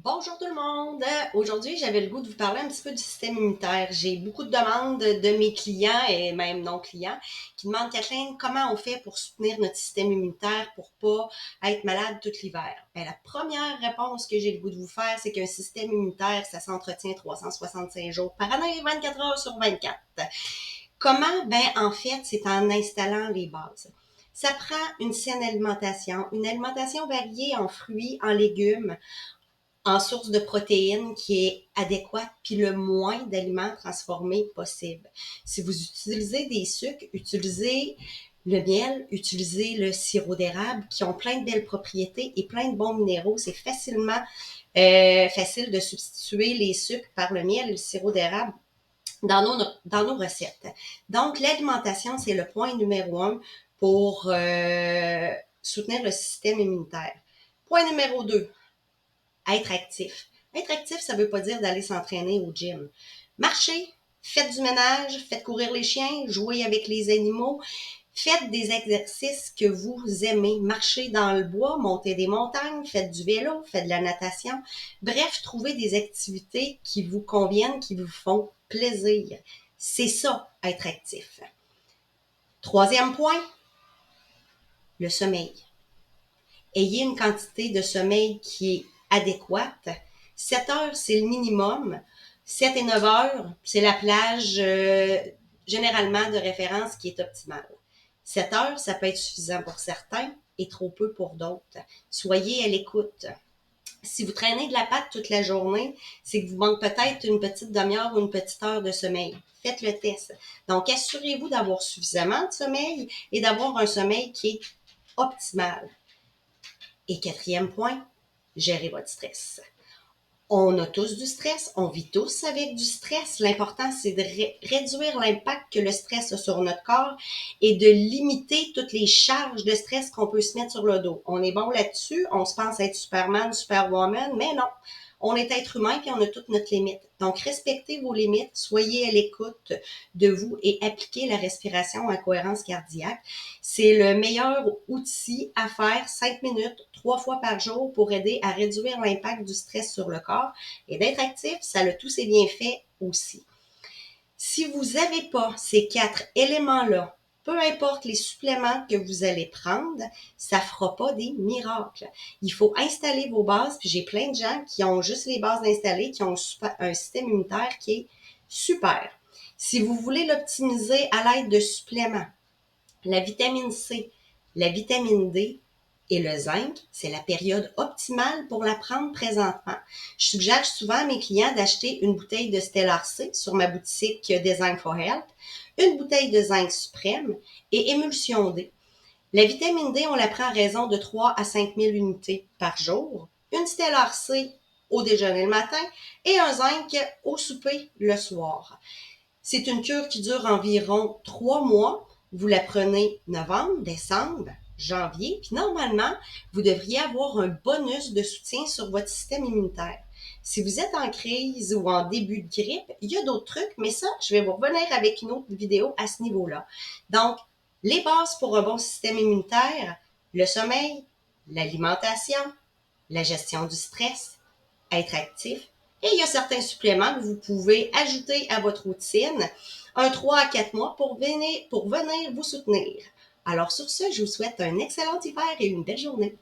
Bonjour tout le monde! Aujourd'hui, j'avais le goût de vous parler un petit peu du système immunitaire. J'ai beaucoup de demandes de mes clients et même non-clients qui demandent, Kathleen, comment on fait pour soutenir notre système immunitaire pour pas être malade tout l'hiver? Ben, la première réponse que j'ai le goût de vous faire, c'est qu'un système immunitaire, ça s'entretient 365 jours par année, 24 heures sur 24. Comment? Ben, en fait, c'est en installant les bases. Ça prend une alimentation variée en fruits, en légumes, en source de protéines qui est adéquate, puis le moins d'aliments transformés possible. Si vous utilisez des sucres, utilisez le miel, utilisez le sirop d'érable qui ont plein de belles propriétés et plein de bons minéraux. C'est facile de substituer les sucres par le miel et le sirop d'érable dans nos recettes. Donc, l'alimentation, c'est le point numéro 1 pour soutenir le système immunitaire. Point numéro 2, être actif. Être actif, ça veut pas dire d'aller s'entraîner au gym. Marchez, faites du ménage, faites courir les chiens, jouez avec les animaux, faites des exercices que vous aimez. Marchez dans le bois, montez des montagnes, faites du vélo, faites de la natation. Bref, trouvez des activités qui vous conviennent, qui vous font plaisir. C'est ça, être actif. Troisième point, le sommeil. Ayez une quantité de sommeil qui est adéquate. 7 heures, c'est le minimum. 7 et 9 heures, c'est la plage généralement de référence qui est optimale. 7 heures, ça peut être suffisant pour certains et trop peu pour d'autres. Soyez à l'écoute. Si vous traînez de la patte toute la journée, c'est que vous manque peut-être une petite demi-heure ou une petite heure de sommeil. Faites le test. Donc, assurez-vous d'avoir suffisamment de sommeil et d'avoir un sommeil qui est optimal. Et quatrième point, gérez votre stress. On a tous du stress, on vit tous avec du stress. L'important, c'est de réduire l'impact que le stress a sur notre corps et de limiter toutes les charges de stress qu'on peut se mettre sur le dos. On est bon là-dessus, on se pense être Superman, Superwoman, mais non. On est être humain et on a toutes notre limite. Donc, respectez vos limites, soyez à l'écoute de vous et appliquez la respiration en cohérence cardiaque. C'est le meilleur outil à faire 5 minutes, 3 fois par jour pour aider à réduire l'impact du stress sur le corps. Et d'être actif, ça a tous ses bienfaits aussi. Si vous n'avez pas ces 4 éléments-là, peu importe les suppléments que vous allez prendre, ça ne fera pas des miracles. Il faut installer vos bases, puis j'ai plein de gens qui ont juste les bases installées, qui ont un système immunitaire qui est super. Si vous voulez l'optimiser à l'aide de suppléments, la vitamine C, la vitamine D et le zinc, c'est la période optimale pour la prendre présentement. Je suggère souvent à mes clients d'acheter une bouteille de Stellar C sur ma boutique Design for Health, une bouteille de zinc suprême et émulsion D. La vitamine D, on la prend à raison de 3 à 5 000 unités par jour, une Stellar C au déjeuner le matin et un zinc au souper le soir. C'est une cure qui dure environ 3 mois. Vous la prenez novembre, décembre, janvier, puis normalement, vous devriez avoir un bonus de soutien sur votre système immunitaire. Si vous êtes en crise ou en début de grippe, il y a d'autres trucs, mais ça, je vais vous revenir avec une autre vidéo à ce niveau-là. Donc, les bases pour un bon système immunitaire, le sommeil, l'alimentation, la gestion du stress, être actif. Et il y a certains suppléments que vous pouvez ajouter à votre routine, un 3 à 4 mois pour venir vous soutenir. Alors sur ce, je vous souhaite un excellent hiver et une belle journée.